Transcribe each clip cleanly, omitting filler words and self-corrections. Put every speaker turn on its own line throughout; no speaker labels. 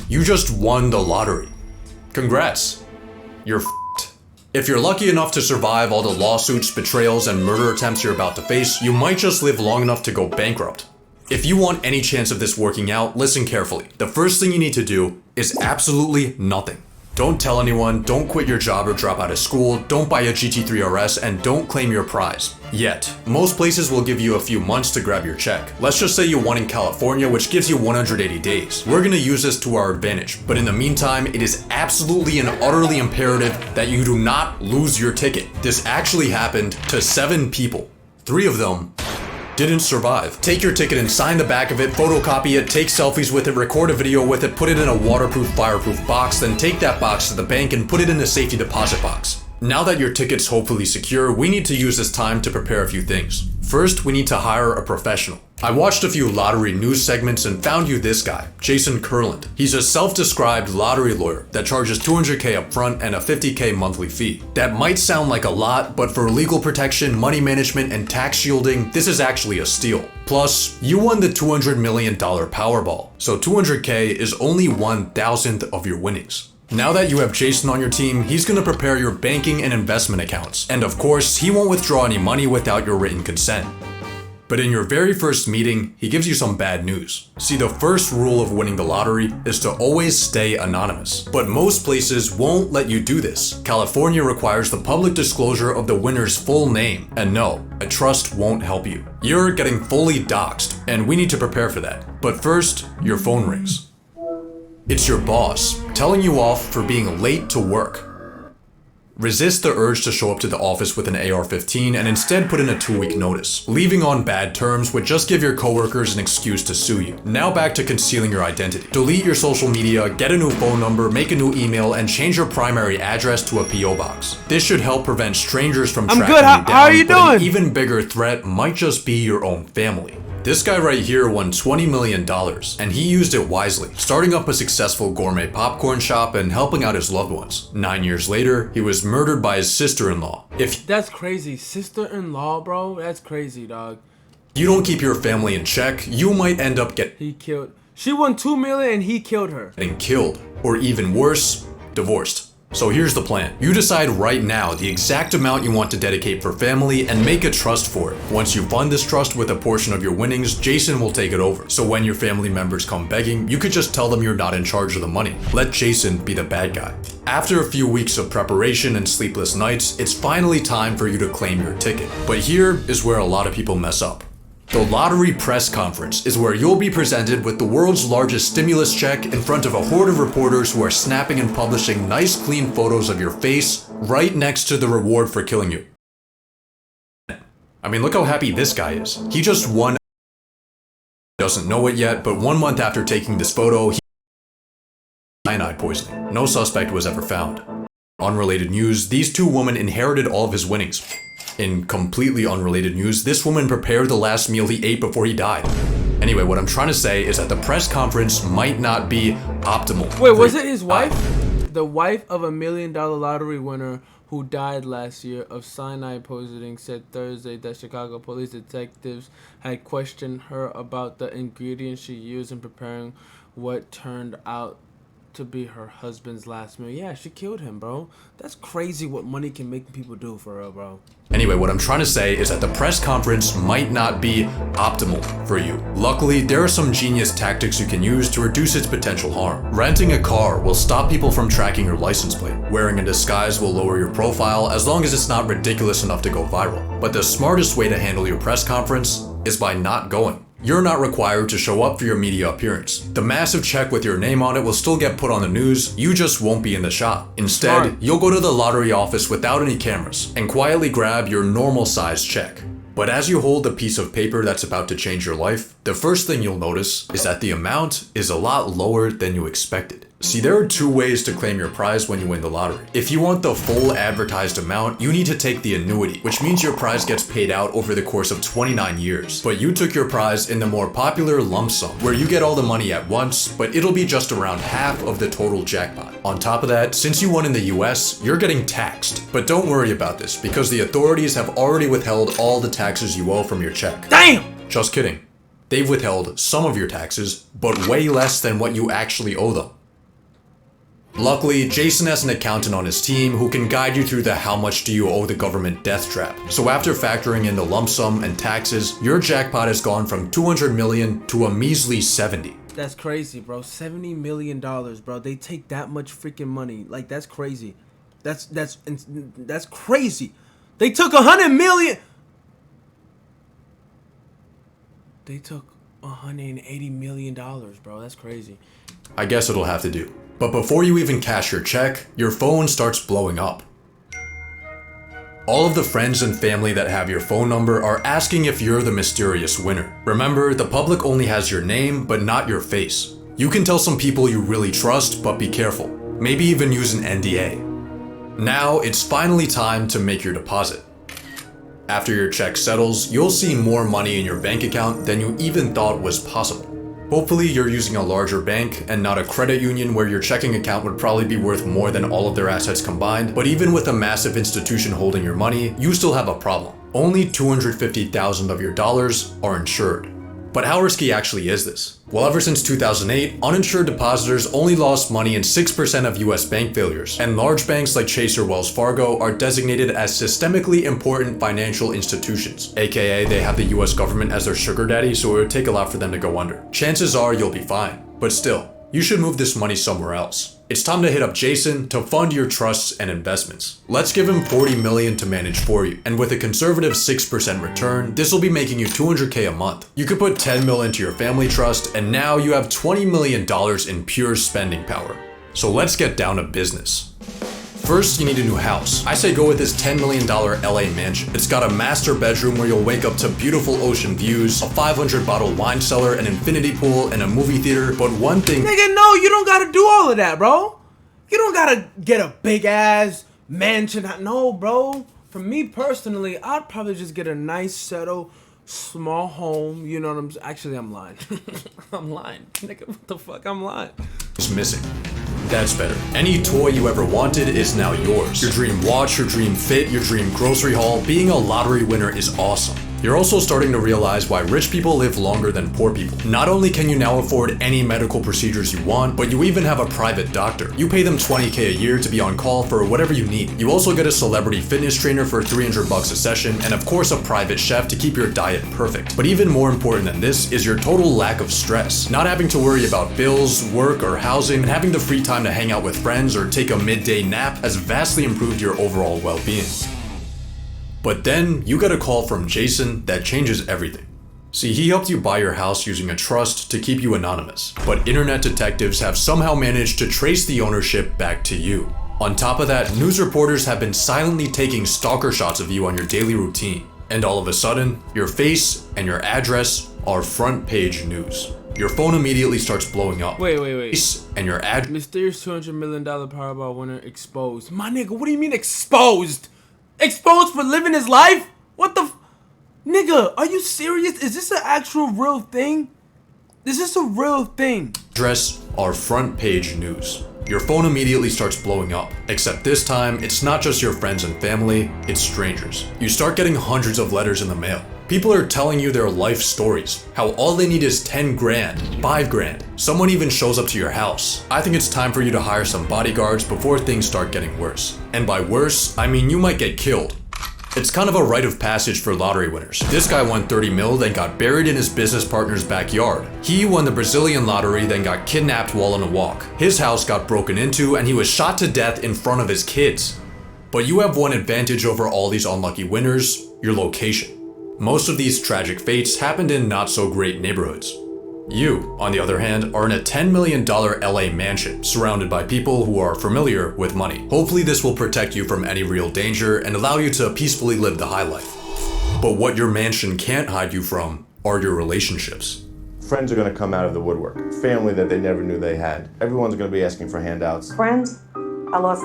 You just won the lottery. Congrats. You're f***ed. If you're lucky enough to survive all the lawsuits, betrayals, and murder attempts you're about to face, you might just live long enough to go bankrupt. If you want any chance of this working out, listen carefully. The first thing you need to do is absolutely nothing. Don't tell anyone, don't quit your job or drop out of school, don't buy a GT3 RS, and don't claim your prize. Yet. Most places will give you a few months to grab your check. Let's just say you won in California, which gives you 180 days. We're gonna use this to our advantage, but in the meantime, it is absolutely and utterly imperative that you do not lose your ticket. This actually happened to 7 people. 3 of them didn't survive. Take your ticket and sign the back of it, photocopy it, take selfies with it, record a video with it, put it in a waterproof, fireproof box, then take that box to the bank and put it in a safety deposit box. Now that your ticket's hopefully secure, we need to use this time to prepare a few things. First, we need to hire a professional. I watched a few lottery news segments and found you this guy, Jason Kurland. He's a self-described lottery lawyer that charges $200K up front and a $50K monthly fee. That might sound like a lot, but for legal protection, money management, and tax shielding, this is actually a steal. Plus, you won the $200 million Powerball, so $200K is only 1,000th of your winnings. Now that you have Jason on your team, he's gonna prepare your banking and investment accounts. And of course, he won't withdraw any money without your written consent. But in your very first meeting, he gives you some bad news. See, the first rule of winning the lottery is to always stay anonymous. But most places won't let you do this. California requires the public disclosure of the winner's full name. And no, a trust won't help you. You're getting fully doxxed, and we need to prepare for that. But first, your phone rings. It's your boss, telling you off for being late to work. Resist the urge to show up to the office with an AR-15 and instead put in a 2-week notice. Leaving on bad terms would just give your coworkers an excuse to sue you. Now back to concealing your identity. Delete your social media, get a new phone number, make a new email, and change your primary address to a PO box. This should help prevent strangers from tracking you down.
How are you doing?
An even bigger threat might just be your own family. This guy right here won $20 million, and he used it wisely, starting up a successful gourmet popcorn shop and helping out his loved ones. 9 years later, he was murdered by his sister-in-law. If
That's crazy. Sister-in-law, bro? That's crazy, dog.
you don't keep your family in check, you might end up
She won $2 million and he killed her.
getting killed, or even worse, divorced. So here's the plan. You decide right now the exact amount you want to dedicate for family and make a trust for it. Once you fund this trust with a portion of your winnings, Jason will take it over. So when your family members come begging, you could just tell them you're not in charge of the money. Let Jason be the bad guy. After a few weeks of preparation and sleepless nights, it's finally time for you to claim your ticket. But here is where a lot of people mess up. The lottery press conference is where you'll be presented with the world's largest stimulus check in front of a horde of reporters who are snapping and publishing nice clean photos of your face right next to the reward for killing you. I mean, look how happy this guy is. He just won. Doesn't know it yet, but 1 month after taking this photo, he cyanide poisoning. No suspect was ever found. Unrelated news, these 2 women inherited all of his winnings. In completely unrelated news, this woman prepared the last meal he ate before he died. Anyway, what I'm trying to say is that the press conference might not be optimal.
Wait, was it his wife? The wife of $1 million lottery winner who died last year of cyanide poisoning said Thursday that Chicago police detectives had questioned her about the ingredients she used in preparing what turned out to be her husband's last meal. Yeah, she killed him, bro. That's crazy what money can make people do, for real, bro.
Anyway, what I'm trying to say is that the press conference might not be optimal for you. Luckily, there are some genius tactics you can use to reduce its potential harm. Renting a car will stop people from tracking your license plate. Wearing a disguise will lower your profile as long as it's not ridiculous enough to go viral. But the smartest way to handle your press conference is by not going. You're not required to show up for your media appearance. The massive check with your name on it will still get put on the news, you just won't be in the shot. Instead, you'll go to the lottery office without any cameras and quietly grab your normal size check. But as you hold the piece of paper that's about to change your life, the first thing you'll notice is that the amount is a lot lower than you expected. See, there are 2 ways to claim your prize when you win the lottery. If you want the full advertised amount, you need to take the annuity, which means your prize gets paid out over the course of 29 years. But you took your prize in the more popular lump sum, where you get all the money at once, but it'll be just around half of the total jackpot. On top of that, since you won in the US, you're getting taxed. But don't worry about this, because the authorities have already withheld all the taxes you owe from your check.
Damn!
Just kidding. They've withheld some of your taxes, but way less than what you actually owe them. Luckily, Jason has an accountant on his team who can guide you through the how much do you owe the government death trap. So after factoring in the lump sum and taxes, your jackpot has gone from 200 million to a measly 70.
That's crazy, bro. $70 million, bro. They take that much freaking money. Like, that's crazy. That's crazy. They took 100 million. They took $180 million, bro. That's crazy.
I guess it'll have to do. But before you even cash your check, your phone starts blowing up. All of the friends and family that have your phone number are asking if you're the mysterious winner. Remember, the public only has your name, but not your face. You can tell some people you really trust, but be careful. Maybe even use an NDA. Now, it's finally time to make your deposit. After your check settles, you'll see more money in your bank account than you even thought was possible. Hopefully you're using a larger bank and not a credit union where your checking account would probably be worth more than all of their assets combined, but even with a massive institution holding your money, you still have a problem. Only 250,000 of your dollars are insured. But how risky actually is this? Well, ever since 2008, uninsured depositors only lost money in 6% of US bank failures, and large banks like Chase or Wells Fargo are designated as systemically important financial institutions, aka they have the US government as their sugar daddy, so it would take a lot for them to go under. Chances are you'll be fine, but still, you should move this money somewhere else. It's time to hit up Jason to fund your trusts and investments. Let's give him 40 million to manage for you, and with a conservative 6% return, this will be making you 200K a month. You could put 10 mil into your family trust, and now you have $20 million in pure spending power. So let's get down to business. First, you need a new house. I say go with this $10 million LA mansion. It's got a master bedroom where you'll wake up to beautiful ocean views, a 500 bottle wine cellar, an infinity pool, and a movie theater. But one thing—
Nigga, no, you don't gotta do all of that, bro. You don't gotta get a big ass mansion. No, bro. For me personally, I'd probably just get a nice, settled, small home. You know what I'm saying? Actually, I'm lying. I'm lying. Nigga, what the fuck? I'm lying.
Is missing. That's better. Any toy you ever wanted is now yours. Your dream watch, your dream fit, your dream grocery haul. Being a lottery winner is awesome. You're also starting to realize why rich people live longer than poor people. Not only can you now afford any medical procedures you want, but you even have a private doctor. You pay them $20K a year to be on call for whatever you need. You also get a celebrity fitness trainer for $300 a session, and of course a private chef to keep your diet perfect. But even more important than this is your total lack of stress. Not having to worry about bills, work, or housing, and having the free time to hang out with friends or take a midday nap has vastly improved your overall well-being. But then, you get a call from Jason that changes everything. See, he helped you buy your house using a trust to keep you anonymous, but internet detectives have somehow managed to trace the ownership back to you. On top of that, news reporters have been silently taking stalker shots of you on your daily routine, and all of a sudden, your face and your address are front page news. Your phone immediately starts blowing up.
Wait.
And your ad—
Mysterious $200 million Powerball winner exposed. My nigga, what do you mean exposed? Exposed for living his life? What the nigga, are you serious? Is this an actual real thing? Is this a real thing?
Address are front page news. Your phone immediately starts blowing up, except this time, it's not just your friends and family, it's strangers. You start getting hundreds of letters in the mail. People are telling you their life stories, how all they need is 10 grand, 5 grand. Someone even shows up to your house. I think it's time for you to hire some bodyguards before things start getting worse. And by worse, I mean you might get killed. It's kind of a rite of passage for lottery winners. This guy won 30 mil, then got buried in his business partner's backyard. He won the Brazilian lottery, then got kidnapped while on a walk. His house got broken into, and he was shot to death in front of his kids. But you have one advantage over all these unlucky winners: your location. Most of these tragic fates happened in not so great neighborhoods. You, on the other hand, are in a $10 million LA mansion, surrounded by people who are familiar with money. Hopefully this will protect you from any real danger and allow you to peacefully live the high life. But what your mansion can't hide you from are your relationships.
Friends are going to come out of the woodwork. Family that they never knew they had. Everyone's going to be asking for handouts.
Friends? I lost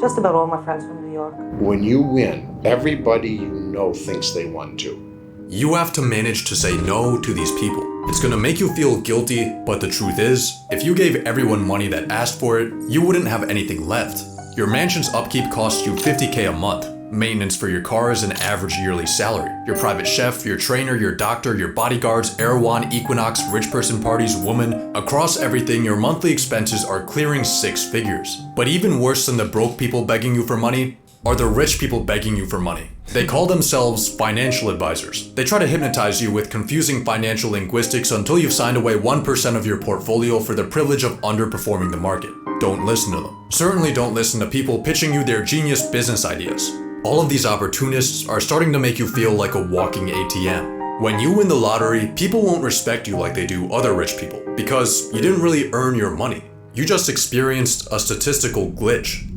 just about all my friends from New York.
When you win, everybody you know thinks they won too.
You have to manage to say no to these people. It's gonna make you feel guilty, but the truth is, if you gave everyone money that asked for it, you wouldn't have anything left. Your mansion's upkeep costs you $50K a month. Maintenance for your car is an average yearly salary. Your private chef, your trainer, your doctor, your bodyguards, Erewhon, Equinox, rich person parties, woman, across everything, your monthly expenses are clearing 6 figures. But even worse than the broke people begging you for money are the rich people begging you for money. They call themselves financial advisors. They try to hypnotize you with confusing financial linguistics until you've signed away 1% of your portfolio for the privilege of underperforming the market. Don't listen to them. Certainly don't listen to people pitching you their genius business ideas. All of these opportunists are starting to make you feel like a walking ATM. When you win the lottery, people won't respect you like they do other rich people, because you didn't really earn your money. You just experienced a statistical glitch.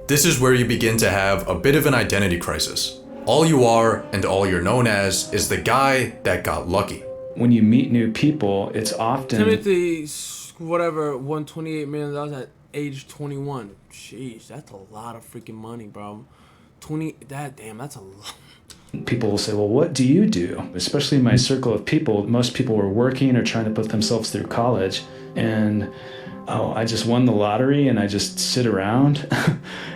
This is where you begin to have a bit of an identity crisis. All you are and all you're known as is the guy that got lucky.
When you meet new people, it's often...
Timothy, whatever, won $28 million at age 21. Jeez, that's a lot of freaking money, bro. That's a lot.
People will say, well, what do you do? Especially in my circle of people, most people were working or trying to put themselves through college. And, oh, I just won the lottery and I just sit around.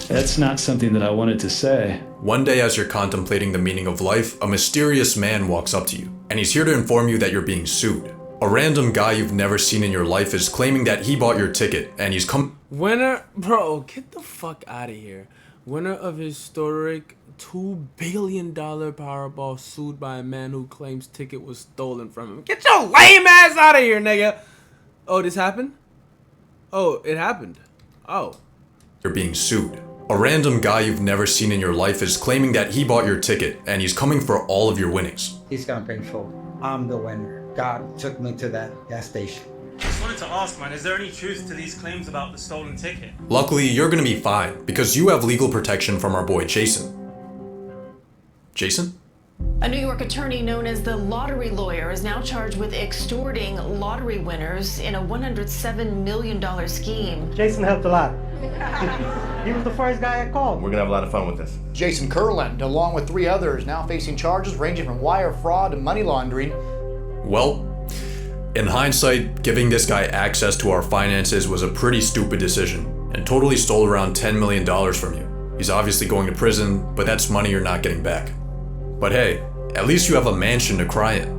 That's not something that I wanted to say.
One day as you're contemplating the meaning of life, a mysterious man walks up to you, and he's here to inform you that you're being sued. A random guy you've never seen in your life is claiming that he bought your ticket, and he's
Winner, bro, get the fuck out of here. Winner of historic $2 billion Powerball sued by a man who claims ticket was stolen from him. Get your lame ass out of here, nigga. Oh, this happened? Oh, it happened. Oh.
You're being sued. A random guy you've never seen in your life is claiming that he bought your ticket, and he's coming for all of your winnings.
He's gonna pay full. I'm the winner. God took me to that gas station.
Just wanted to ask, man, is there any truth to these claims about the stolen ticket?
Luckily, you're gonna be fine, because you have legal protection from our boy Jason. Jason?
A New York attorney known as the Lottery Lawyer is now charged with extorting lottery winners in a $107 million scheme.
Jason helped a lot. He was the first guy I called.
We're gonna have a lot of fun with this.
Jason Kurland, along with 3 others, now facing charges ranging from wire fraud to money laundering.
Well, in hindsight, giving this guy access to our finances was a pretty stupid decision, and totally stole around $10 million from you. He's obviously going to prison, but that's money you're not getting back. But hey, at least you have a mansion to cry in.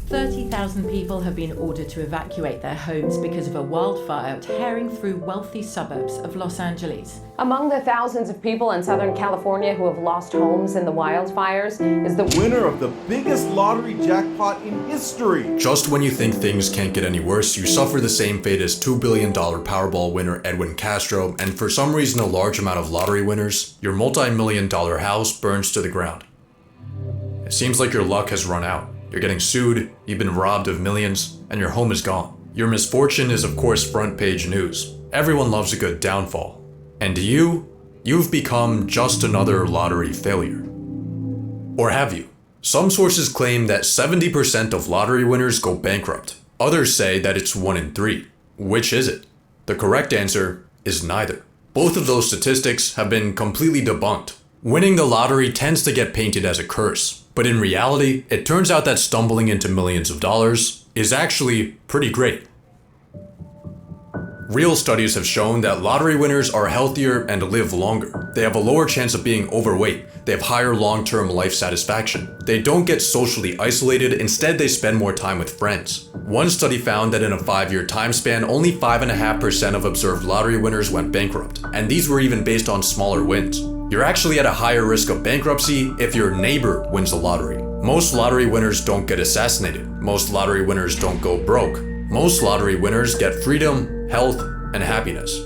30,000 people have been ordered to evacuate their homes because of a wildfire tearing through wealthy suburbs of Los Angeles.
Among the thousands of people in Southern California who have lost homes in the wildfires is the
winner of the biggest lottery jackpot in history.
Just when you think things can't get any worse, you suffer the same fate as $2 billion Powerball winner Edwin Castro, and for some reason a large amount of lottery winners, your multi-million-dollar house burns to the ground. It seems like your luck has run out. You're getting sued, you've been robbed of millions, and your home is gone. Your misfortune is of course front page news. Everyone loves a good downfall. And to you, you've become just another lottery failure. Or have you? Some sources claim that 70% of lottery winners go bankrupt. Others say that it's 1 in 3. Which is it? The correct answer is neither. Both of those statistics have been completely debunked. Winning the lottery tends to get painted as a curse. But in reality, it turns out that stumbling into millions of dollars is actually pretty great. Real studies have shown that lottery winners are healthier and live longer. They have a lower chance of being overweight. They have higher long-term life satisfaction. They don't get socially isolated, instead they spend more time with friends. One study found that in a 5-year time span, only 5.5% of observed lottery winners went bankrupt, and these were even based on smaller wins. You're actually at a higher risk of bankruptcy if your neighbor wins the lottery. Most lottery winners don't get assassinated. Most lottery winners don't go broke. Most lottery winners get freedom, health, and happiness.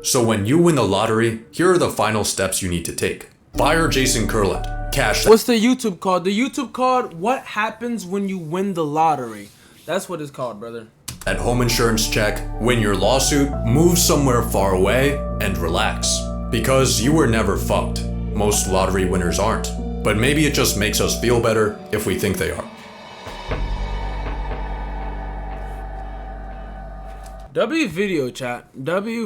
So when you win the lottery, here are the final steps you need to take. Fire Jason Kurland. Cash.
What's the YouTube called? The YouTube called, what happens when you win the lottery? That's what it's called, brother.
That home insurance check, win your lawsuit, move somewhere far away, and relax. Because you were never fucked. Most lottery winners aren't. But maybe it just makes us feel better if we think they are.
W video chat. W